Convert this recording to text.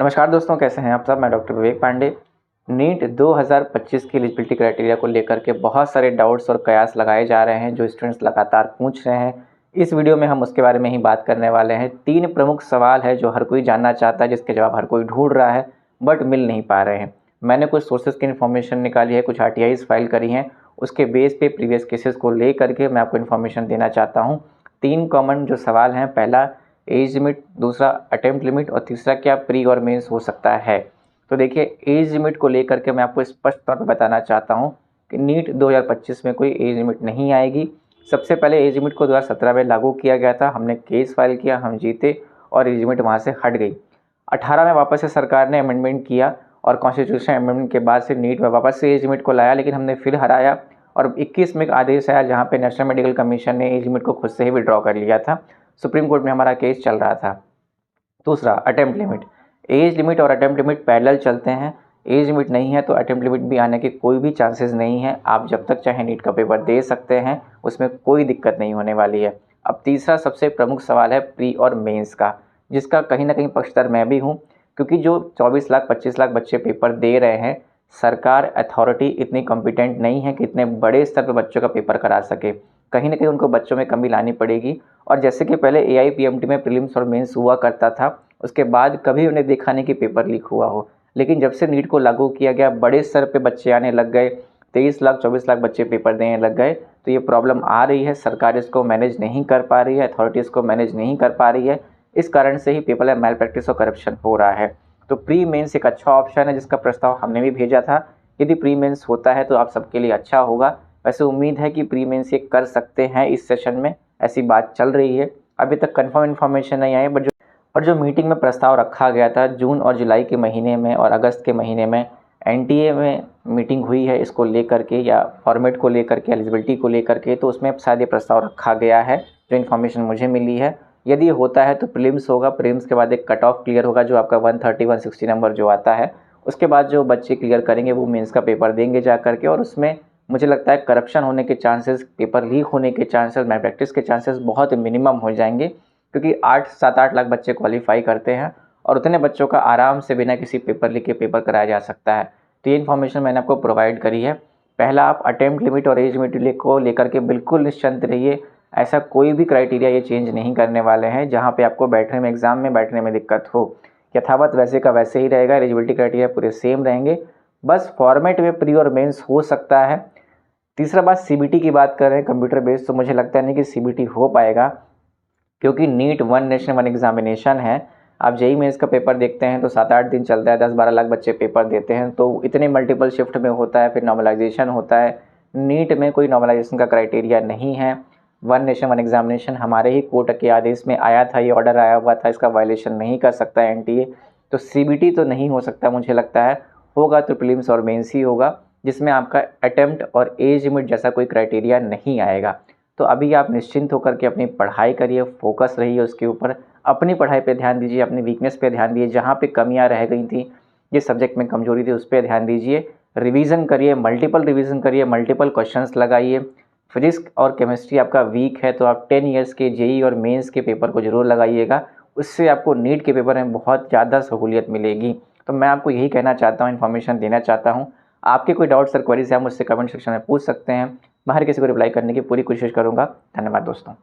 नमस्कार दोस्तों, कैसे हैं आप सब। मैं डॉक्टर विवेक पांडे। नीट 2025 की एलिजिबिलिटी क्राइटेरिया को लेकर के बहुत सारे डाउट्स और कयास लगाए जा रहे हैं जो स्टूडेंट्स लगातार पूछ रहे हैं। इस वीडियो में हम उसके बारे में ही बात करने वाले हैं। 3 प्रमुख सवाल है जो हर कोई जानना चाहता है, जिसके जवाब हर कोई ढूंढ रहा है बट मिल नहीं पा रहे हैं। मैंने कुछ सोर्सेज की इन्फॉर्मेशन निकाली है, कुछ RTIs फाइल करी हैं, उसके बेस पे प्रीवियस केसेस को ले करके मैं आपको इन्फॉर्मेशन देना चाहता हूँ। 3 कॉमन जो सवाल हैं, पहला एज लिमिट, दूसरा अटेम्प्ट लिमिट और तीसरा क्या प्री और मेंस हो सकता है। तो देखिए, एज लिमिट को लेकर के मैं आपको स्पष्ट तौर पर बताना चाहता हूँ कि नीट 2025 में कोई एज लिमिट नहीं आएगी। सबसे पहले एज लिमिट को 2017 में लागू किया गया था, हमने केस फाइल किया, हम जीते और एज लिमिट वहाँ से हट गई। 18 में वापस से सरकार ने अमेंडमेंट किया और कॉन्स्टिट्यूशन अमेंडमेंट के बाद से नीट में वापस से एज लिमिट को लाया, लेकिन हमने फिर हराया और 21 में एक आदेश आया जहाँ पे नेशनल मेडिकल कमीशन ने एज लिमिट को खुद से ही विड्रॉ कर लिया था। सुप्रीम कोर्ट में हमारा केस चल रहा था। दूसरा अटेम्प्ट लिमिट, एज लिमिट और अटेम्प्ट लिमिट पैरेलल चलते हैं। एज लिमिट नहीं है तो अटेम्प्ट लिमिट भी आने के कोई भी चांसेस नहीं है। आप जब तक चाहे नीट का पेपर दे सकते हैं, उसमें कोई दिक्कत नहीं होने वाली है। अब तीसरा सबसे प्रमुख सवाल है प्री और मेंस का, जिसका कहीं ना कहीं पक्षधर मैं भी हूँ, क्योंकि जो 24 लाख 25 लाख बच्चे पेपर दे रहे हैं, सरकार अथॉरिटी इतनी कॉम्पिटेंट नहीं है कि इतने बड़े स्तर पर बच्चों का पेपर करा सके। कहीं ना कहीं उनको बच्चों में कमी लानी पड़ेगी। और जैसे कि पहले AIPMT में प्रीलिम्स और मेंस हुआ करता था, उसके बाद कभी उन्हें देखा नहीं कि पेपर लीक हुआ हो, लेकिन जब से नीट को लागू किया गया, बड़े स्तर पे बच्चे आने लग गए, 23 लाख 24 लाख बच्चे पेपर देने लग गए, तो ये प्रॉब्लम आ रही है। सरकार इसको मैनेज नहीं कर पा रही है, अथॉरिटी इसको मैनेज नहीं कर पा रही है। इस कारण से ही पेपर में मैल प्रैक्टिस और करप्शन हो रहा है। तो प्री मेंस एक अच्छा ऑप्शन है, जिसका प्रस्ताव हमने भी भेजा था। यदि प्री मेंस होता है तो आप सबके लिए अच्छा होगा। वैसे उम्मीद है कि प्री मेंस ये कर सकते हैं इस सेशन में, ऐसी बात चल रही है। अभी तक कंफर्म इन्फॉर्मेशन नहीं आई, बट जो मीटिंग में प्रस्ताव रखा गया था जून और जुलाई के महीने में और अगस्त के महीने में, NTA में मीटिंग हुई है इसको लेकर के, या फॉर्मेट को लेकर के, एलिजिबिलिटी को लेकर के, तो उसमें शायद ये प्रस्ताव रखा गया है, जो इन्फॉर्मेशन मुझे मिली है। यदि होता है तो प्रीलिम्स होगा, प्रीलिम्स के बाद एक कट ऑफ क्लियर होगा जो आपका 130 160 नंबर जो आता है। उसके बाद जो बच्चे क्लियर करेंगे वो मेंस का पेपर देंगे जा करके, और उसमें मुझे लगता है करप्शन होने के चांसेस, पेपर लीक होने के चांसेस, मैल प्रैक्टिस के चांसेस बहुत मिनिमम हो जाएंगे, क्योंकि 7-8 लाख बच्चे क्वालिफाई करते हैं और उतने बच्चों का आराम से बिना किसी पेपर लीक के पेपर कराया जा सकता है। तो ये इन्फॉर्मेशन मैंने आपको प्रोवाइड करी है। पहला, आप अटेम्प्ट लिमिट और एज लिमिट को लेकर के बिल्कुल निश्चिंत रहिए। ऐसा कोई भी क्राइटेरिया ये चेंज नहीं करने वाले हैं जहाँ पे आपको बैठने में, एग्जाम में बैठने में दिक्कत हो। यथावत वैसे का वैसे ही रहेगा, एलिजिबिलिटी क्राइटेरिया पूरे सेम रहेंगे, बस फॉर्मेट में प्री और मेंस हो सकता है। तीसरा बात, CBT की बात कर रहे हैं कंप्यूटर बेस्ड, तो मुझे लगता नहीं कि CBT हो पाएगा, क्योंकि नीट 1 नेशन 1 एग्जामिनेशन है। आप JEE मेंस का पेपर देखते हैं तो 7-8 दिन चलता है, 10-12 लाख बच्चे पेपर देते हैं, तो इतने मल्टीपल शिफ्ट में होता है, फिर नॉर्मलाइजेशन होता है। नीट में कोई नॉर्मलाइजेशन का क्राइटेरिया नहीं है। 1 नेशन 1 एग्जामिनेशन हमारे ही कोर्ट के आदेश में आया था, ये ऑर्डर आया हुआ था, इसका वायलेशन नहीं कर सकता NTA। तो CBT तो नहीं हो सकता मुझे लगता है। होगा तो प्रीलिम्स और मेंस ही होगा, जिसमें आपका अटेम्प्ट और एज लिमिट जैसा कोई क्राइटेरिया नहीं आएगा। तो अभी आप निश्चिंत होकर के अपनी पढ़ाई करिए, फोकस रहिए उसके ऊपर, अपनी पढ़ाई पे ध्यान दीजिए, अपनी वीकनेस पे ध्यान दीजिए, जहाँ पे कमियाँ रह गई थी, जिस सब्जेक्ट में कमजोरी थी उस पर ध्यान दीजिए। रिवीजन करिए, मल्टीपल रिवीजन करिए, मल्टीपल क्वेश्चंस लगाइए। फिजिक्स और केमिस्ट्री आपका वीक है तो आप 10 ईयर्स के JEE और मेंस के पेपर को जरूर लगाइएगा, उससे आपको नीट के पेपर में बहुत ज़्यादा सहूलियत मिलेगी। तो मैं आपको यही कहना चाहता हूँ, इन्फॉर्मेशन देना चाहता हूँ। आपके कोई डाउट्स और क्वेरीज है, आप मुझसे कमेंट सेक्शन में पूछ सकते हैं। मैं हर किसी को रिप्लाई करने की पूरी कोशिश करूँगा। धन्यवाद दोस्तों।